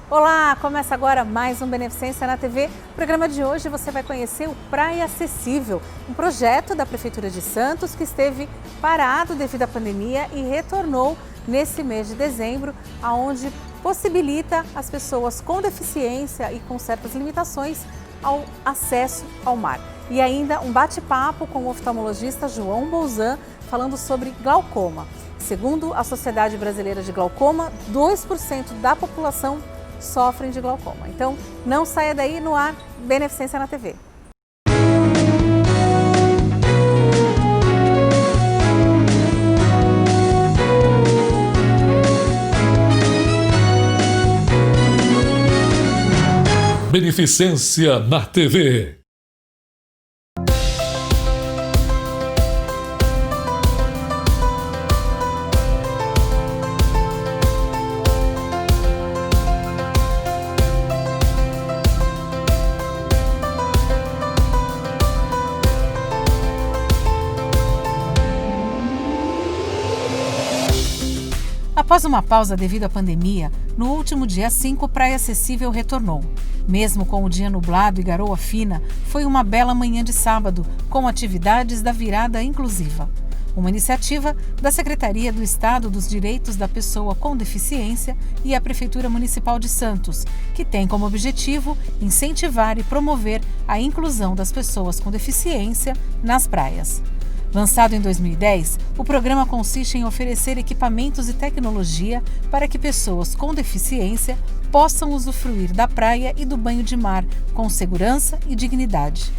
Olá, começa agora mais um Beneficência na TV. No programa de hoje você vai conhecer o Praia Acessível, um projeto da Prefeitura de Santos que esteve parado devido à pandemia e retornou nesse mês de dezembro, aonde possibilita as pessoas com deficiência e com certas limitações ao acesso ao mar. E ainda um bate-papo com o oftalmologista João Bolzan falando sobre glaucoma. Segundo a Sociedade Brasileira de Glaucoma, 2% da população sofrem de glaucoma. Então, não saia daí, no ar, Beneficência na TV. Beneficência na TV. Após uma pausa devido à pandemia, no último dia 5, Praia Acessível retornou. Mesmo com o dia nublado e garoa fina, foi uma bela manhã de sábado, com atividades da virada inclusiva. Uma iniciativa da Secretaria do Estado dos Direitos da Pessoa com Deficiência e a Prefeitura Municipal de Santos, que tem como objetivo incentivar e promover a inclusão das pessoas com deficiência nas praias. Lançado em 2010, o programa consiste em oferecer equipamentos e tecnologia para que pessoas com deficiência possam usufruir da praia e do banho de mar com segurança e dignidade.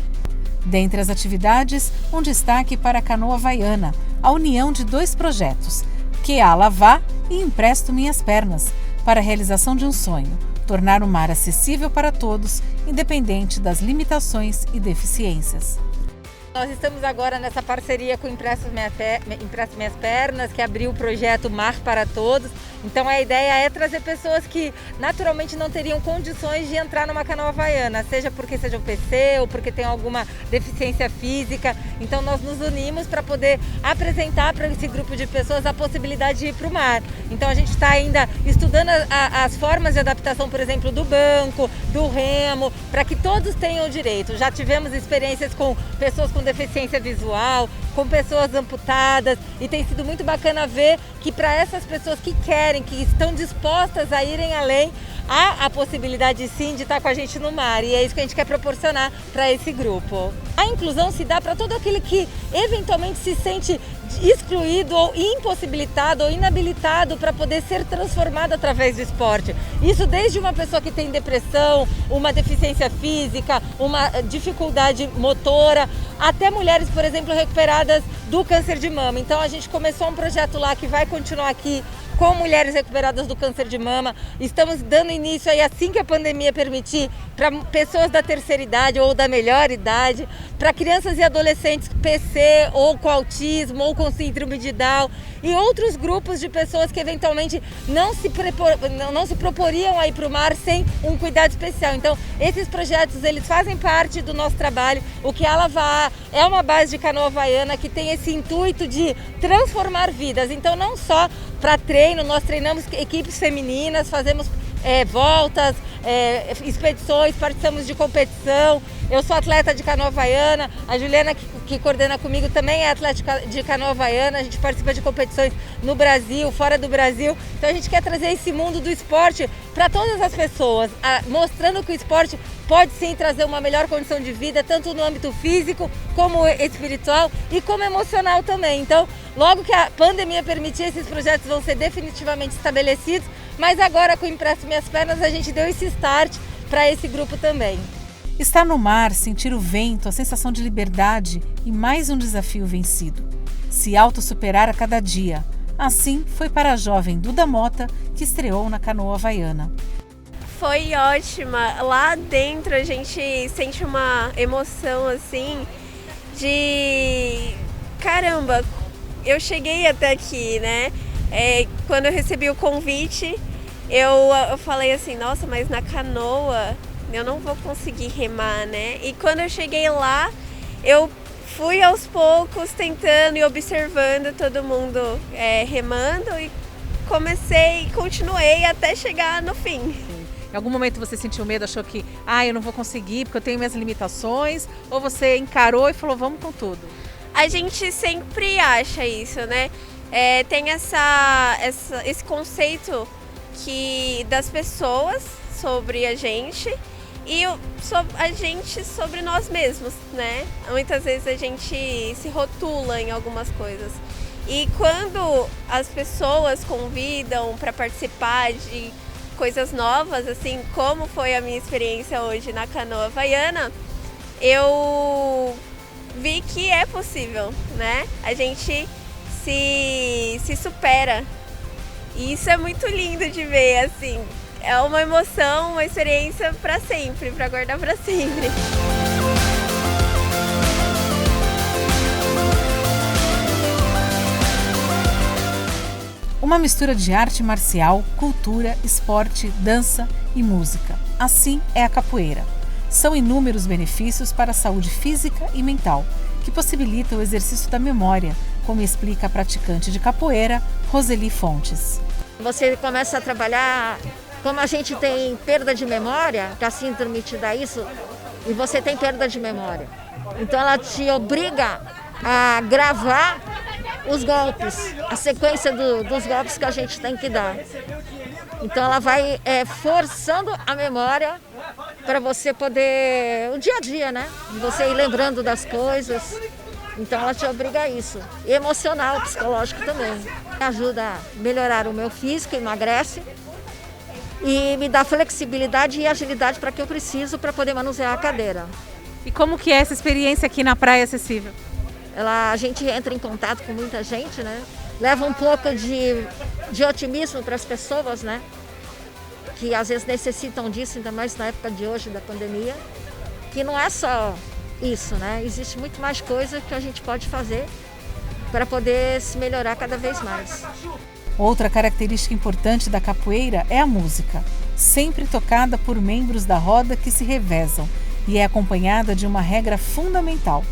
Dentre as atividades, um destaque para a Canoa Havaiana, a união de dois projetos, QA Lavar e Empresto Minhas Pernas, para a realização de um sonho, tornar o mar acessível para todos, independente das limitações e deficiências. Nós estamos agora nessa parceria com o Empresto Minhas Pernas, que abriu o projeto Mar para Todos. Então a ideia é trazer pessoas que naturalmente não teriam condições de entrar numa canoa havaiana, seja porque sejam PC ou porque tem alguma deficiência física. Então nós nos unimos para poder apresentar para esse grupo de pessoas a possibilidade de ir para o mar. Então a gente está ainda estudando as formas de adaptação, por exemplo, do banco, do remo, para que todos tenham o direito. Já tivemos experiências com pessoas com deficiência visual, com pessoas amputadas, e tem sido muito bacana ver que para essas pessoas que querem, que estão dispostas a irem além, há a possibilidade sim de estar com a gente no mar, e é isso que a gente quer proporcionar para esse grupo. A inclusão se dá para todo aquele que eventualmente se sente excluído ou impossibilitado ou inabilitado para poder ser transformado através do esporte. Isso desde uma pessoa que tem depressão, uma deficiência física, uma dificuldade motora, até mulheres, por exemplo, recuperadas do câncer de mama. Então a gente começou um projeto lá que vai continuar aqui com mulheres recuperadas do câncer de mama. Estamos dando início aí, assim que a pandemia permitir, para pessoas da terceira idade ou da melhor idade, para crianças e adolescentes PC ou com autismo ou com síndrome de Down e outros grupos de pessoas que eventualmente não se proporiam a ir para o mar sem um cuidado especial. Então esses projetos, eles fazem parte do nosso trabalho. O QA Lavar é uma base de canoa havaiana que tem esse intuito de transformar vidas. Então não só para treino, nós treinamos equipes femininas, fazemos voltas, expedições, participamos de competição. Eu sou atleta de canoa havaiana, a Juliana que coordena comigo também é atleta de canoa havaiana, a gente participa de competições no Brasil, fora do Brasil. Então a gente quer trazer esse mundo do esporte para todas as pessoas, mostrando que o esporte pode sim trazer uma melhor condição de vida, tanto no âmbito físico, como espiritual e como emocional também. Então, logo que a pandemia permitir, esses projetos vão ser definitivamente estabelecidos, mas agora com o Empresto Minhas Pernas a gente deu esse start para esse grupo também. Estar no mar, sentir o vento, a sensação de liberdade e mais um desafio vencido. Se autossuperar a cada dia. Assim foi para a jovem Duda Mota, que estreou na canoa havaiana. Foi ótima. Lá dentro a gente sente uma emoção assim de caramba, eu cheguei até aqui, né? Quando eu recebi o convite, eu falei assim, nossa, mas na canoa eu não vou conseguir remar, né? E quando eu cheguei lá, eu fui aos poucos tentando e observando todo mundo remando e continuei até chegar no fim. Em algum momento você sentiu medo, achou que eu não vou conseguir porque eu tenho minhas limitações? Ou você encarou e falou, vamos com tudo? A gente sempre acha isso, né? Tem esse conceito das pessoas sobre a gente e a gente sobre nós mesmos, né? Muitas vezes a gente se rotula em algumas coisas. E quando as pessoas convidam para participar de coisas novas, assim como foi a minha experiência hoje na Canoa Havaiana, eu vi que é possível, né? A gente se supera. E isso é muito lindo de ver, assim. É uma emoção, uma experiência para sempre, para guardar para sempre. Uma mistura de arte marcial, cultura, esporte, dança e música. Assim é a capoeira. São inúmeros benefícios para a saúde física e mental, que possibilita o exercício da memória, como explica a praticante de capoeira, Roseli Fontes. Você começa a trabalhar, como a gente tem perda de memória, que a síndrome te dá isso, e você tem perda de memória. Então ela te obriga a gravar os golpes, a sequência dos golpes que a gente tem que dar. Então ela vai forçando a memória para você poder, o dia a dia, né? Você ir lembrando das coisas. Então ela te obriga a isso. E emocional, psicológico também. Ajuda a melhorar o meu físico, emagrece e me dá flexibilidade e agilidade para que eu preciso para poder manusear a cadeira. E como que é essa experiência aqui na Praia Acessível? A gente entra em contato com muita gente, né? Leva um pouco de otimismo para as pessoas, né? Que às vezes necessitam disso, ainda mais na época de hoje, da pandemia. Que não é só isso, né? Existe muito mais coisa que a gente pode fazer para poder se melhorar cada vez mais. Outra característica importante da capoeira é a música, sempre tocada por membros da roda que se revezam e é acompanhada de uma regra fundamental.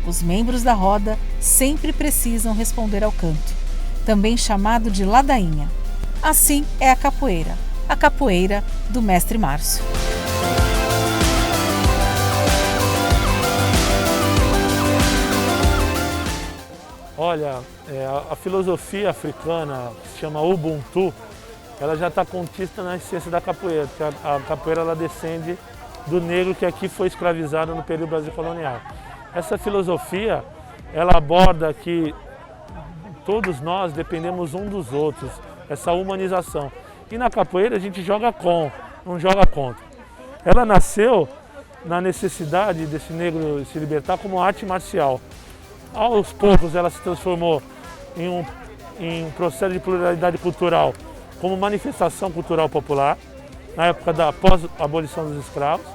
Os membros da roda sempre precisam responder ao canto, também chamado de ladainha. Assim é a capoeira do Mestre Márcio. Olha, a filosofia africana, que se chama Ubuntu, ela já está contista na essência da capoeira, porque a capoeira ela descende do negro que aqui foi escravizado no período Brasil colonial. Essa filosofia, ela aborda que todos nós dependemos um dos outros, essa humanização. E na capoeira a gente joga com, não joga contra. Ela nasceu na necessidade desse negro se libertar como arte marcial. Aos poucos ela se transformou em um processo de pluralidade cultural, como manifestação cultural popular, na época da pós-abolição dos escravos,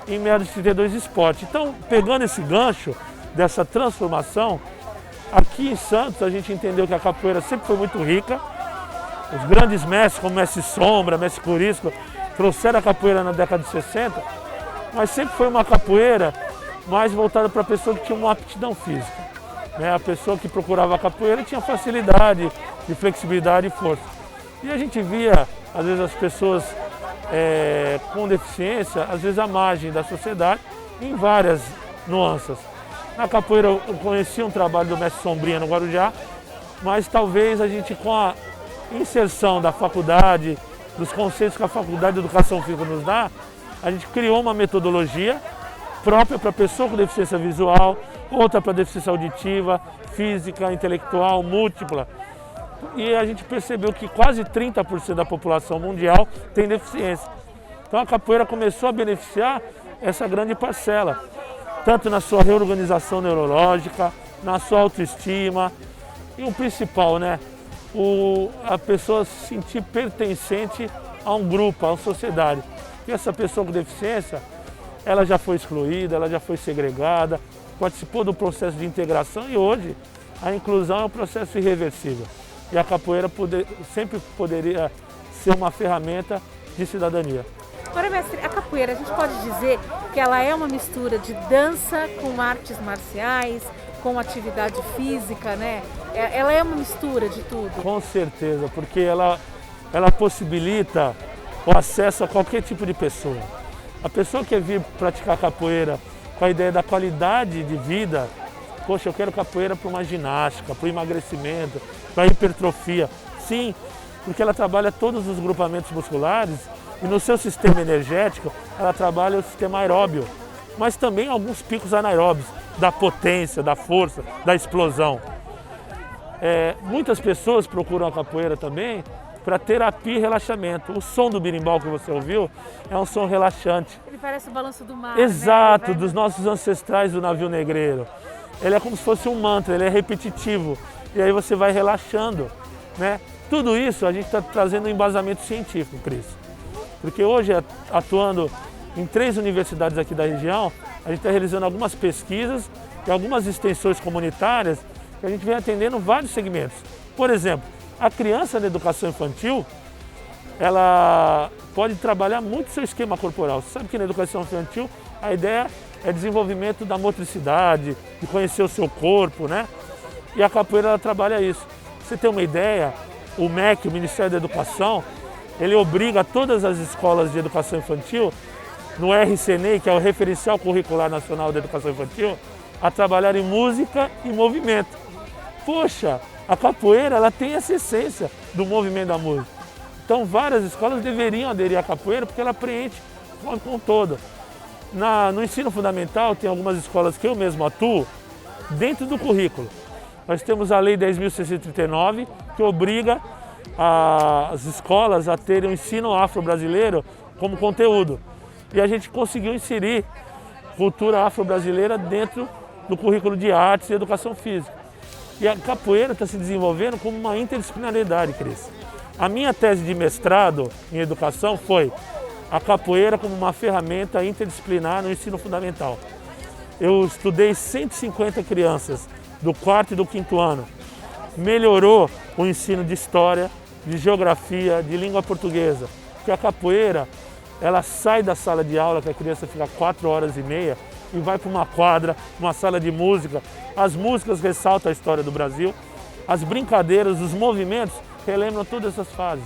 em meados de 32 esporte. Então, pegando esse gancho dessa transformação, aqui em Santos a gente entendeu que a capoeira sempre foi muito rica. Os grandes mestres, como Mestre Sombra, Mestre Curisco, trouxeram a capoeira na década de 60, mas sempre foi uma capoeira mais voltada para a pessoa que tinha uma aptidão física. Né? A pessoa que procurava a capoeira tinha facilidade de flexibilidade e força. E a gente via, às vezes, as pessoas com deficiência, às vezes à margem da sociedade, em várias nuances. Na capoeira eu conheci um trabalho do Mestre Sombrinha no Guarujá, mas talvez a gente, com a inserção da faculdade, dos conceitos que a Faculdade de Educação Física nos dá, a gente criou uma metodologia própria para pessoa com deficiência visual, outra para deficiência auditiva, física, intelectual, múltipla. E a gente percebeu que quase 30% da população mundial tem deficiência. Então a capoeira começou a beneficiar essa grande parcela, tanto na sua reorganização neurológica, na sua autoestima e o principal, né? A pessoa se sentir pertencente a um grupo, a uma sociedade. E essa pessoa com deficiência, ela já foi excluída, ela já foi segregada, participou do processo de integração e hoje a inclusão é um processo irreversível. E a capoeira sempre poderia ser uma ferramenta de cidadania. Agora, mestre, a capoeira, a gente pode dizer que ela é uma mistura de dança com artes marciais, com atividade física, né? Ela é uma mistura de tudo. Com certeza, porque ela possibilita o acesso a qualquer tipo de pessoa. A pessoa que quer vir praticar capoeira com a ideia da qualidade de vida, poxa, eu quero capoeira para uma ginástica, para o emagrecimento, para a hipertrofia. Sim, porque ela trabalha todos os grupamentos musculares e no seu sistema energético ela trabalha o sistema aeróbio, mas também alguns picos anaeróbios, da potência, da força, da explosão. Muitas pessoas procuram a capoeira também para terapia e relaxamento. O som do berimbau que você ouviu é um som relaxante. Ele parece o balanço do mar. Exato, né? dos nossos ancestrais do navio negreiro. Ele é como se fosse um mantra, ele é repetitivo. E aí você vai relaxando, né? Tudo isso a gente está trazendo um embasamento científico, Cris. Porque hoje, atuando em 3 universidades aqui da região, a gente está realizando algumas pesquisas e algumas extensões comunitárias que a gente vem atendendo vários segmentos. Por exemplo, a criança na educação infantil, ela pode trabalhar muito seu esquema corporal. Você sabe que na educação infantil a ideia é desenvolvimento da motricidade, de conhecer o seu corpo, né? E a capoeira ela trabalha isso. Pra você ter uma ideia, o MEC, o Ministério da Educação, ele obriga todas as escolas de educação infantil, no RCNEI, que é o Referencial Curricular Nacional da Educação Infantil, a trabalhar em música e movimento. Poxa, a capoeira ela tem essa essência do movimento da música. Então várias escolas deveriam aderir à capoeira porque ela preenche com todo. No ensino fundamental tem algumas escolas que eu mesmo atuo dentro do currículo. Nós temos a Lei 10.639 que obriga as escolas a terem o ensino afro-brasileiro como conteúdo. E a gente conseguiu inserir cultura afro-brasileira dentro do currículo de artes e educação física. E a capoeira está se desenvolvendo como uma interdisciplinaridade, Cris. A minha tese de mestrado em educação foi a capoeira como uma ferramenta interdisciplinar no ensino fundamental. Eu estudei 150 crianças do 4º e do 5º ano. Melhorou o ensino de história, de geografia, de língua portuguesa. Porque a capoeira, ela sai da sala de aula, que a criança fica 4 horas e meia, e vai para uma quadra, uma sala de música. As músicas ressaltam a história do Brasil, as brincadeiras, os movimentos relembram todas essas fases.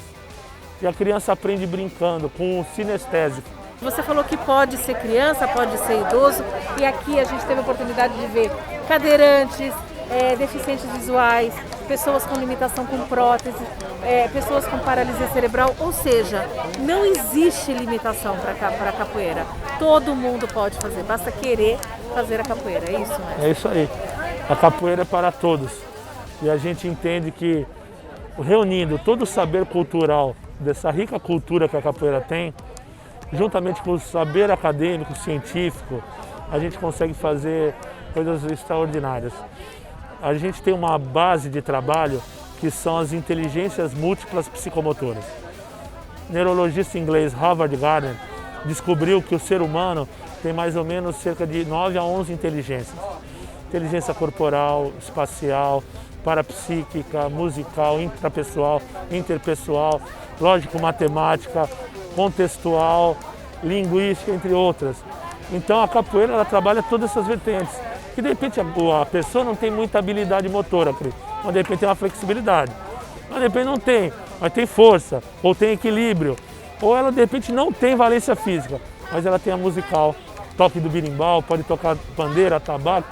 E a criança aprende brincando, com o sinestésico. Você falou que pode ser criança, pode ser idoso, e aqui a gente teve a oportunidade de ver cadeirantes, deficientes visuais, pessoas com limitação com prótese, pessoas com paralisia cerebral, ou seja, não existe limitação para a capoeira. Todo mundo pode fazer, basta querer fazer a capoeira, é isso, né? É isso aí. A capoeira é para todos. E a gente entende que, reunindo todo o saber cultural dessa rica cultura que a capoeira tem, juntamente com o saber acadêmico, científico, a gente consegue fazer coisas extraordinárias. A gente tem uma base de trabalho que são as inteligências múltiplas psicomotoras. O neurologista inglês Howard Gardner descobriu que o ser humano tem mais ou menos cerca de 9 a 11 inteligências. Inteligência corporal, espacial, parapsíquica, musical, intrapessoal, interpessoal, lógico-matemática, contextual, linguística, entre outras. Então a capoeira ela trabalha todas essas vertentes. Que de repente a pessoa não tem muita habilidade motora, mas de repente tem uma flexibilidade. Mas de repente não tem, mas tem força, ou tem equilíbrio. Ou ela de repente não tem valência física, mas ela tem a musical, toque do berimbau, pode tocar pandeiro, atabaque,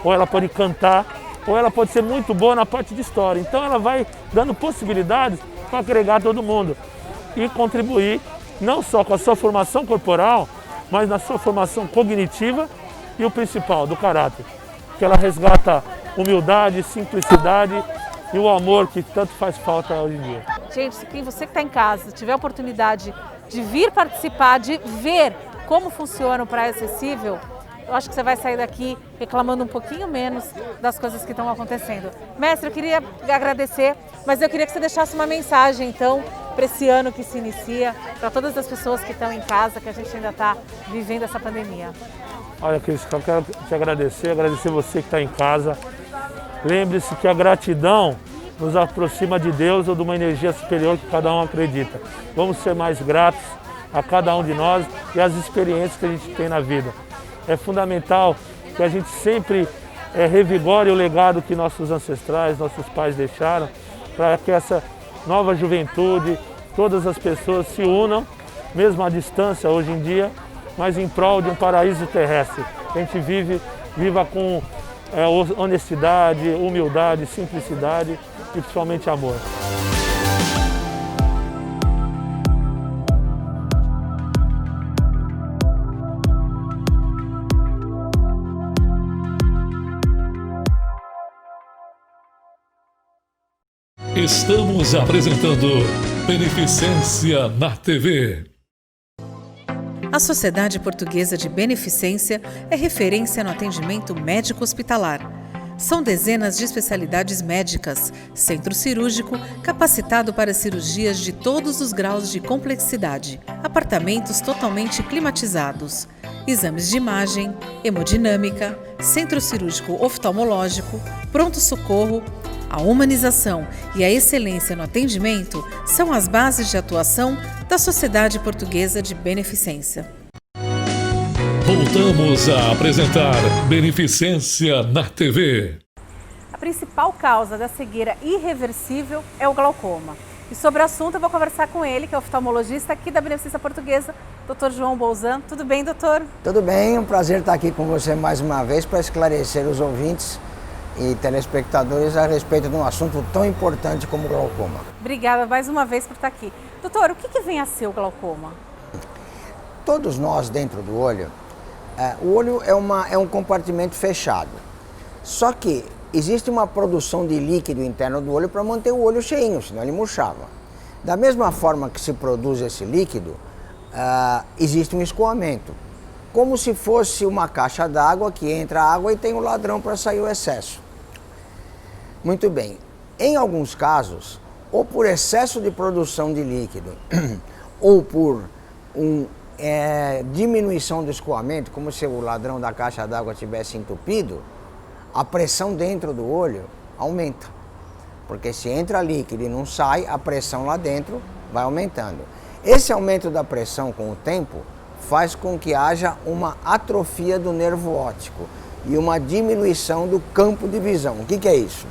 ou ela pode cantar, ou ela pode ser muito boa na parte de história. Então ela vai dando possibilidades para agregar todo mundo e contribuir não só com a sua formação corporal, mas na sua formação cognitiva e o principal, do caráter, que ela resgata humildade, simplicidade e o amor que tanto faz falta hoje em dia. Gente, se você que está em casa tiver a oportunidade de vir participar, de ver como funciona o Praia Acessível, eu acho que você vai sair daqui reclamando um pouquinho menos das coisas que estão acontecendo. Mestre, eu queria agradecer, mas eu queria que você deixasse uma mensagem, então, para esse ano que se inicia, para todas as pessoas que estão em casa, que a gente ainda está vivendo essa pandemia. Olha, Cris, eu quero te agradecer você que está em casa. Lembre-se que a gratidão nos aproxima de Deus ou de uma energia superior que cada um acredita. Vamos ser mais gratos a cada um de nós e às experiências que a gente tem na vida. É fundamental que a gente sempre revigore o legado que nossos ancestrais, nossos pais deixaram, para que essa nova juventude, todas as pessoas se unam mesmo à distância hoje em dia, mas em prol de um paraíso terrestre. Que a gente viva com honestidade, humildade, simplicidade e principalmente amor. Estamos apresentando Beneficência na TV. A Sociedade Portuguesa de Beneficência é referência no atendimento médico-hospitalar. São dezenas de especialidades médicas, centro cirúrgico capacitado para cirurgias de todos os graus de complexidade, apartamentos totalmente climatizados, exames de imagem, hemodinâmica, centro cirúrgico oftalmológico, pronto-socorro. A humanização e a excelência no atendimento são as bases de atuação da Sociedade Portuguesa de Beneficência. Voltamos a apresentar Beneficência na TV. A principal causa da cegueira irreversível é o glaucoma. E sobre o assunto eu vou conversar com ele, que é oftalmologista aqui da Beneficência Portuguesa, Dr. João Bolzan. Tudo bem, doutor? Tudo bem, um prazer estar aqui com você mais uma vez para esclarecer os ouvintes e telespectadores a respeito de um assunto tão importante como o glaucoma. Obrigada mais uma vez por estar aqui. Doutor, o que vem a ser o glaucoma? Todos nós dentro do olho, o olho é um compartimento fechado. Só que existe uma produção de líquido interno do olho para manter o olho cheinho, senão ele murchava. Da mesma forma que se produz esse líquido, existe um escoamento. Como se fosse uma caixa d'água que entra água e tem um ladrão para sair o excesso. Muito bem, em alguns casos, ou por excesso de produção de líquido, ou por diminuição do escoamento, como se o ladrão da caixa d'água tivesse entupido, a pressão dentro do olho aumenta. Porque se entra líquido e não sai, a pressão lá dentro vai aumentando. Esse aumento da pressão com o tempo faz com que haja uma atrofia do nervo óptico e uma diminuição do campo de visão. O que é isso?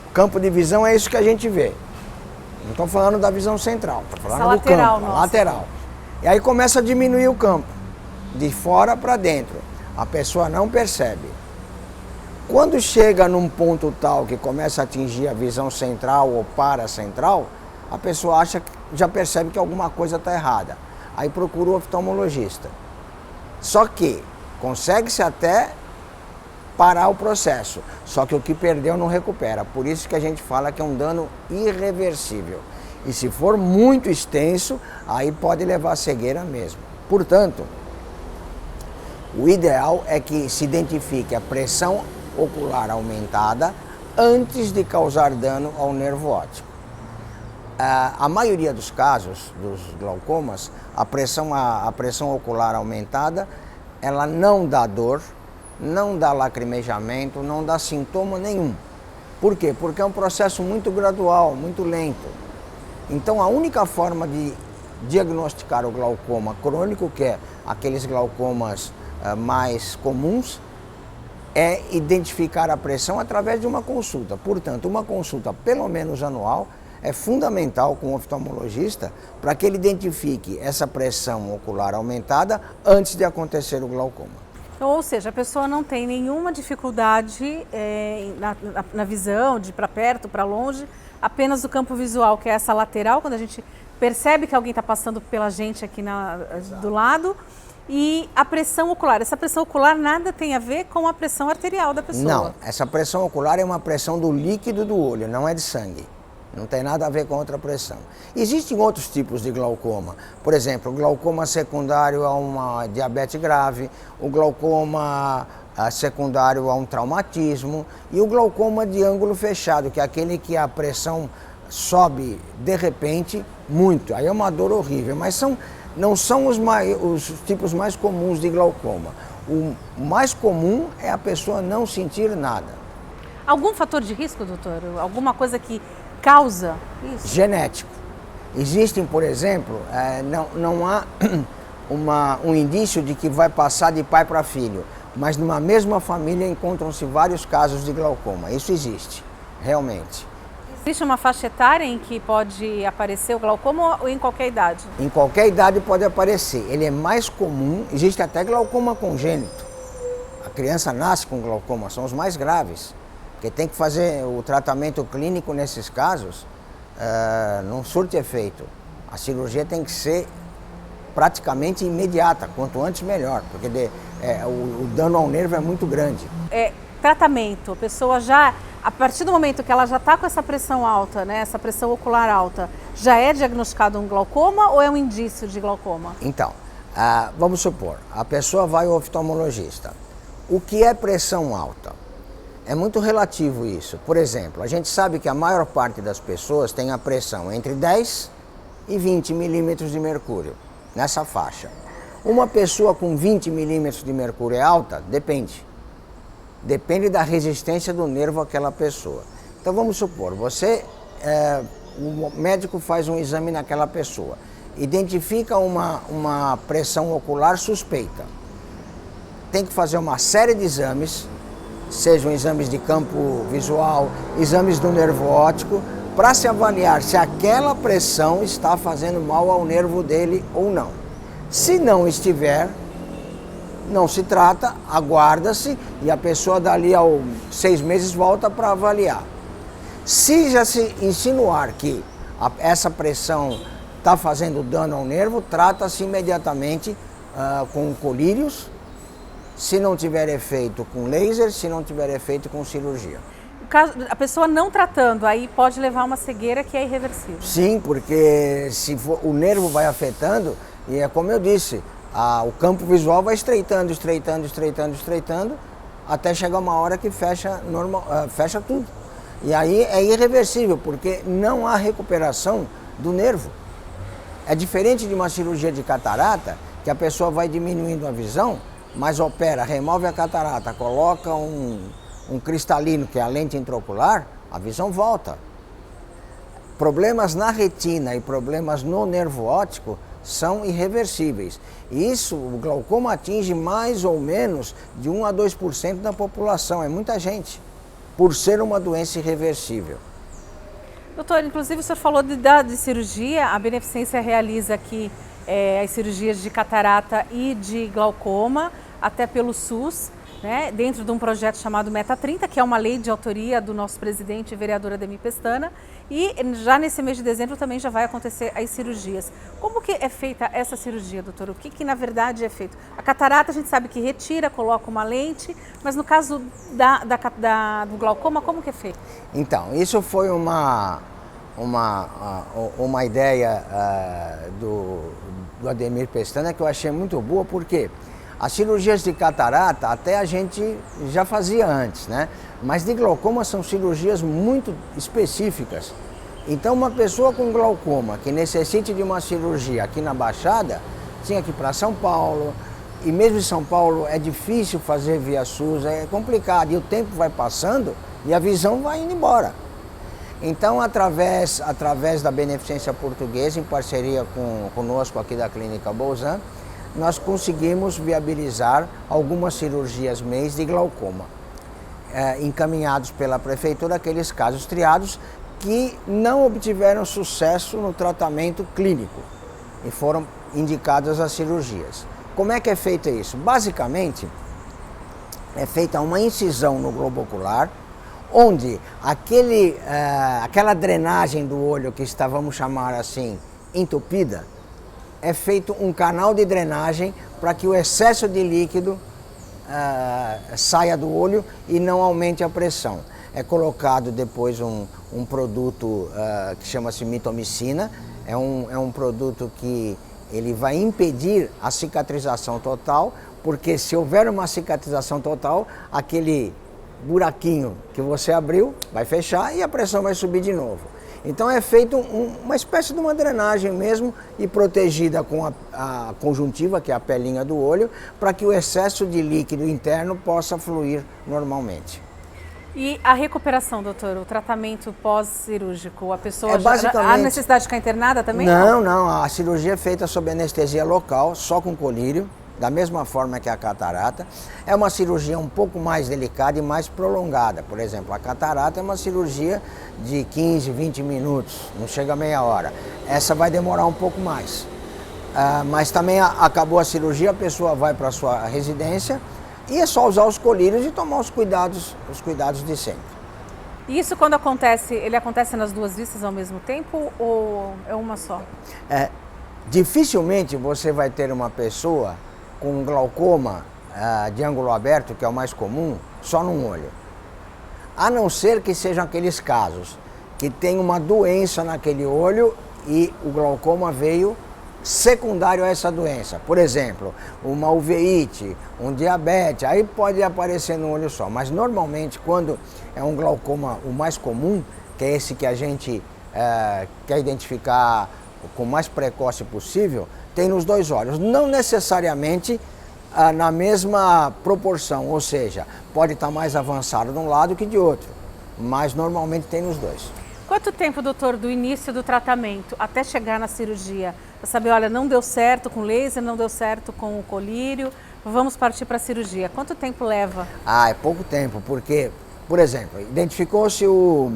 O campo de visão é isso que a gente vê. Não estou falando da visão central, estou falando do campo, lateral. E aí começa a diminuir o campo, de fora para dentro. A pessoa não percebe. Quando chega num ponto tal que começa a atingir a visão central ou paracentral, a pessoa já percebe que alguma coisa está errada. Aí procura o oftalmologista. Só que consegue-se até parar o processo, só que o que perdeu não recupera. Por isso que a gente fala que é um dano irreversível. E se for muito extenso, aí pode levar a cegueira mesmo. Portanto, o ideal é que se identifique a pressão ocular aumentada antes de causar dano ao nervo óptico. A maioria dos casos, dos glaucomas, a pressão ocular aumentada, ela não dá dor, não dá lacrimejamento, não dá sintoma nenhum. Por quê? Porque é um processo muito gradual, muito lento. Então a única forma de diagnosticar o glaucoma crônico, que é aqueles glaucomas mais comuns, é identificar a pressão através de uma consulta. Portanto, uma consulta pelo menos anual é fundamental com o oftalmologista para que ele identifique essa pressão ocular aumentada antes de acontecer o glaucoma. Ou seja, a pessoa não tem nenhuma dificuldade na visão, de ir para perto, para longe, apenas o campo visual, que é essa lateral, quando a gente percebe que alguém está passando pela gente aqui do lado, e a pressão ocular. Essa pressão ocular nada tem a ver com a pressão arterial da pessoa. Não, essa pressão ocular é uma pressão do líquido do olho, não é de sangue. Não tem nada a ver com outra pressão. Existem outros tipos de glaucoma. Por exemplo, o glaucoma secundário a uma diabetes grave, o glaucoma secundário a um traumatismo e o glaucoma de ângulo fechado, que é aquele que a pressão sobe de repente muito. Aí é uma dor horrível, mas não são os tipos mais comuns de glaucoma. O mais comum é a pessoa não sentir nada. Algum fator de risco, doutor? Alguma coisa que causa isso? Genético. Existem, por exemplo, não há um indício de que vai passar de pai para filho, mas numa mesma família encontram-se vários casos de glaucoma. Isso existe, realmente. Existe uma faixa etária em que pode aparecer o glaucoma ou em qualquer idade? Em qualquer idade pode aparecer. Ele é mais comum, existe até glaucoma congênito. A criança nasce com glaucoma, são os mais graves. Porque tem que fazer o tratamento clínico nesses casos, não surte efeito. A cirurgia tem que ser praticamente imediata, quanto antes melhor, porque o dano ao nervo é muito grande. Tratamento, a pessoa já, a partir do momento que ela já está com essa pressão alta, né, essa pressão ocular alta, já é diagnosticado um glaucoma ou é um indício de glaucoma? Então, vamos supor, a pessoa vai ao oftalmologista. O que é pressão alta? É muito relativo isso. Por exemplo, a gente sabe que a maior parte das pessoas tem a pressão entre 10 e 20 milímetros de mercúrio, nessa faixa. Uma pessoa com 20 milímetros de mercúrio é alta? Depende. Depende da resistência do nervo àquela pessoa. Então vamos supor, o médico faz um exame naquela pessoa, identifica uma pressão ocular suspeita. Tem que fazer uma série de exames, sejam exames de campo visual, exames do nervo óptico, para se avaliar se aquela pressão está fazendo mal ao nervo dele ou não. Se não estiver, não se trata, aguarda-se e a pessoa dali a 6 meses volta para avaliar. Se já se insinuar que essa pressão está fazendo dano ao nervo, trata-se imediatamente com colírios. Se não tiver efeito, com laser, se não tiver efeito, com cirurgia. A pessoa não tratando, aí pode levar uma cegueira que é irreversível. Sim, porque o nervo vai afetando, e é como eu disse, o campo visual vai estreitando, até chegar uma hora que fecha tudo. E aí é irreversível, porque não há recuperação do nervo. É diferente de uma cirurgia de catarata, que a pessoa vai diminuindo a visão, mas opera, remove a catarata, coloca um cristalino, que é a lente intraocular, a visão volta. Problemas na retina e problemas no nervo óptico são irreversíveis. E isso, o glaucoma atinge mais ou menos de 1 a 2% da população, é muita gente, por ser uma doença irreversível. Doutor, inclusive o senhor falou de cirurgia, a Beneficência realiza aqui as cirurgias de catarata e de glaucoma, até pelo SUS, né, dentro de um projeto chamado Meta 30, que é uma lei de autoria do nosso presidente e vereador Ademir Pestana, e já nesse mês de dezembro também já vai acontecer as cirurgias. Como que é feita essa cirurgia, doutor? O que na verdade é feito? A catarata a gente sabe que retira, coloca uma lente, mas no caso do glaucoma, como que é feito? Então, isso foi uma ideia do Ademir Pestana que eu achei muito boa, porque as cirurgias de catarata até a gente já fazia antes, né? Mas de glaucoma são cirurgias muito específicas. Então uma pessoa com glaucoma que necessite de uma cirurgia aqui na Baixada, tinha que ir para São Paulo, e mesmo em São Paulo é difícil fazer via SUS, é complicado, e o tempo vai passando e a visão vai indo embora. Então, através da Beneficência Portuguesa, em parceria conosco aqui da Clínica Bolzan, nós conseguimos viabilizar algumas cirurgias mês de glaucoma, encaminhados pela Prefeitura, aqueles casos triados que não obtiveram sucesso no tratamento clínico e foram indicadas as cirurgias. Como é que é feito isso? Basicamente, é feita uma incisão no globo ocular, onde aquela drenagem do olho que vamos chamar assim, entupida, é feito um canal de drenagem para que o excesso de líquido saia do olho e não aumente a pressão. É colocado depois um produto que chama-se mitomicina, é um produto que ele vai impedir a cicatrização total, porque se houver uma cicatrização total, aquele buraquinho que você abriu vai fechar e a pressão vai subir de novo. Então é feito uma espécie de uma drenagem mesmo e protegida com a conjuntiva, que é a pelinha do olho, para que o excesso de líquido interno possa fluir normalmente. E a recuperação, doutor, o tratamento pós-cirúrgico, a pessoa basicamente... há necessidade de ficar internada também? Não, a cirurgia é feita sob anestesia local, só com colírio, da mesma forma que a catarata. É uma cirurgia um pouco mais delicada e mais prolongada. Por exemplo, a catarata é uma cirurgia de 15, 20 minutos, não chega a meia hora. Essa vai demorar um pouco mais. Mas também acabou a cirurgia, a pessoa vai para a sua residência e é só usar os colírios e tomar os cuidados de sempre. E isso quando acontece, ele acontece nas duas vistas ao mesmo tempo ou é uma só? Dificilmente você vai ter uma pessoa com glaucoma de ângulo aberto, que é o mais comum, só num olho. A não ser que sejam aqueles casos que tem uma doença naquele olho e o glaucoma veio secundário a essa doença. Por exemplo, uma uveíte, um diabetes, aí pode aparecer no olho só. Mas normalmente quando é um glaucoma o mais comum, que é esse que a gente quer identificar com o mais precoce possível, tem nos dois olhos. Não necessariamente na mesma proporção, ou seja, pode estar mais avançado de um lado que de outro, mas normalmente tem nos dois. Quanto tempo, doutor, do início do tratamento até chegar na cirurgia? Para saber, olha, não deu certo com laser, não deu certo com o colírio, vamos partir para a cirurgia. Quanto tempo leva? É pouco tempo, porque, por exemplo, identificou-se o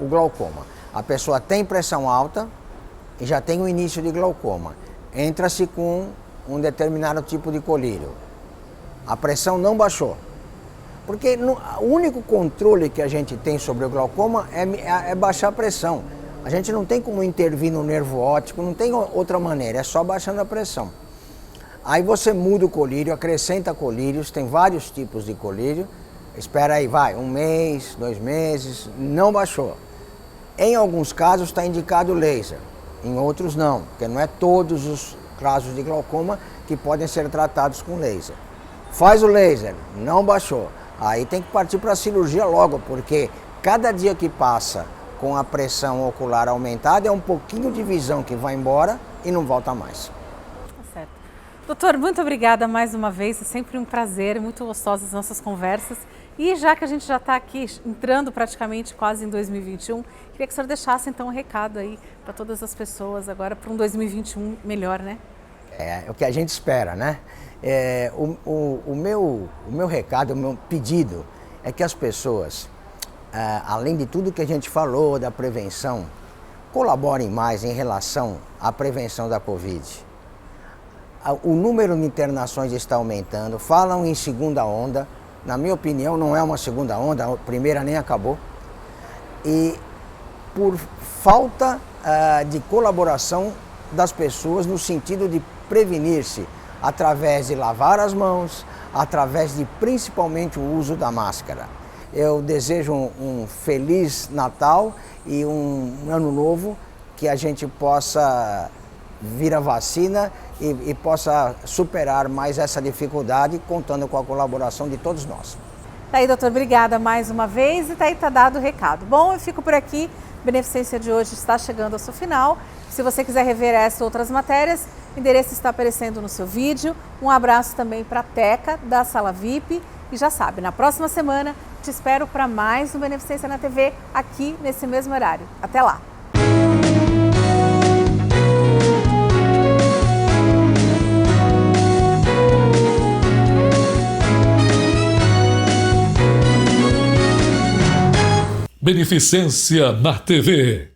glaucoma. A pessoa tem pressão alta e já tem o início de glaucoma. Entra-se com um determinado tipo de colírio. A pressão não baixou. Porque o único controle que a gente tem sobre o glaucoma é baixar a pressão. A gente não tem como intervir no nervo óptico, não tem outra maneira, é só baixando a pressão. Aí você muda o colírio, acrescenta colírios, tem vários tipos de colírio. Espera aí, vai, 1 mês, 2 meses, não baixou. Em alguns casos está indicado laser, em outros não, porque não é todos os casos de glaucoma que podem ser tratados com laser. Faz o laser, não baixou. Aí tem que partir para a cirurgia logo, porque cada dia que passa com a pressão ocular aumentada é um pouquinho de visão que vai embora e não volta mais. Tá certo. Doutor, muito obrigada mais uma vez, é sempre um prazer, muito gostosas as nossas conversas. E já que a gente já está aqui entrando praticamente quase em 2021, queria que o senhor deixasse então um recado aí para todas as pessoas agora para um 2021 melhor, né? É o que a gente espera, né? O meu recado, o meu pedido é que as pessoas, além de tudo que a gente falou da prevenção, colaborem mais em relação à prevenção da Covid. O número de internações está aumentando, falam em segunda onda, na minha opinião não é uma segunda onda, a primeira nem acabou. E por falta de colaboração das pessoas no sentido de prevenir-se através de lavar as mãos, através de principalmente o uso da máscara. Eu desejo um feliz Natal e um ano novo, que a gente possa vir a vacina e possa superar mais essa dificuldade, contando com a colaboração de todos nós. Tá aí, doutor, obrigada mais uma vez e tá dado o recado. Bom, eu fico por aqui, Beneficência de hoje está chegando ao seu final. Se você quiser rever essa e outras matérias, o endereço está aparecendo no seu vídeo. Um abraço também para a Teca, da Sala VIP. E já sabe, na próxima semana te espero para mais um Beneficência na TV, aqui nesse mesmo horário. Até lá! Beneficência na TV.